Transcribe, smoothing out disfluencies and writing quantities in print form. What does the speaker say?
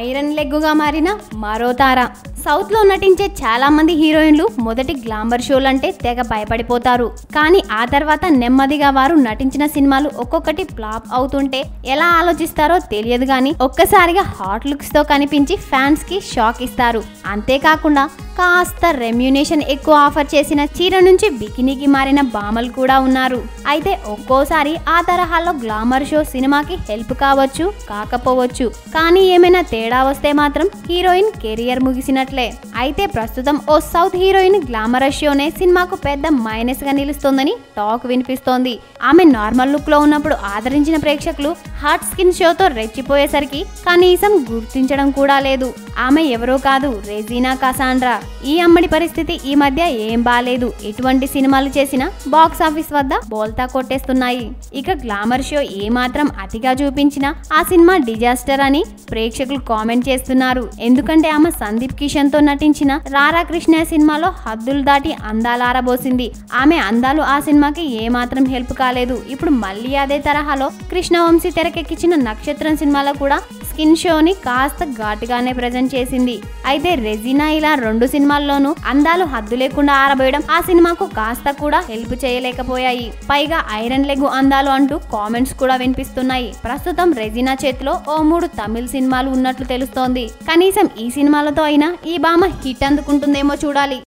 Iron లెగ్గుగా మారిన మరో తార. South లో నటించే చాలా మంది హీరోయిన్లు మొదటి గ్లామర్ షోలంటే తెగ భయపడిపోతారు. కానీ ఆ తర్వాత నెమ్మదిగా వారు నటించిన సినిమాలు ఒక్కొక్కటి ఫ్లాప్ అవుతుంటే ఎలా ఆలోచిస్తారో తెలియదు గాని ఒక్కసారిగా హాట్ లుక్స్ తో కనిపించి ఫ్యాన్స్ కి షాక్ ఇస్తారు. అంతేకాకుండా కాస్త రెమ్యునేషన్ ఎక్కువ ఆఫర్ చేసిన చీర నుంచి బికినీకి మారిన భామలు కూడా ఉన్నారు. అయితే ఒక్కోసారి ఆ తరహాలో గ్లామర్ షో సినిమాకి హెల్ప్ కావచ్చు, కాకపోవచ్చు. కానీ ఏమైనా తేడా వస్తే మాత్రం హీరోయిన్ కెరియర్ ముగిసినట్లే. అయితే ప్రస్తుతం ఓ సౌత్ హీరోయిన్ గ్లామరస్ షోనే సినిమాకు పెద్ద మైనస్ గా నిలుస్తోందని టాక్ వినిపిస్తోంది. ఆమె నార్మల్ లుక్ లో ఉన్నప్పుడు ఆదరించిన ప్రేక్షకులు హాట్ స్కిన్ షోతో రెచ్చిపోయేసరికి కనీసం గుర్తించడం కూడా లేదు. ఆమె ఎవరో కాదు, రెజీనా కసాండ్రా. ఈ అమ్మడి పరిస్థితి ఈ మధ్య ఏం బాలేదు. ఎటువంటి సినిమాలు చేసినా బాక్స్ ఆఫీస్ వద్ద బోల్తా కొట్టేస్తున్నాయి. ఇక గ్లామర్ షో ఏ మాత్రం అతిగా చూపించినా ఆ సినిమా డిజాస్టర్ అని ప్రేక్షకులు కామెంట్ చేస్తున్నారు. ఎందుకంటే ఆమె సందీప్ కిషన్ తో నటించిన రారా కృష్ణ సినిమాలో హద్దులు దాటి అందాలారబోసింది. ఆమె అందాలు ఆ సినిమాకి ఏ మాత్రం హెల్ప్ కాలేదు. ఇప్పుడు మళ్ళీ అదే తరహాలో కృష్ణవంశీ తెరకెక్కించిన నక్షత్రం సినిమాలో కూడా స్కిన్ షోని కాస్త ఘాటుగానే ప్రజెంట్ చేసింది. అయితే రెజీనా ఇలా రెండు సినిమాల్లోనూ అందాలు హద్దు లేకుండా ఆరబోయడం ఆ సినిమాకు కాస్త కూడా హెల్ప్ చేయలేకపోయాయి. పైగా ఐరన్ లెగ్ అందాలు అంటూ కామెంట్స్ కూడా వినిపిస్తున్నాయి. ప్రస్తుతం రెజీనా చేతిలో ఓ 3 తమిళ సినిమాలు ఉన్నట్లు తెలుస్తోంది. కనీసం ఈ సినిమాలతో అయినా ఈ భామ హిట్ అందుకుంటుందేమో చూడాలి.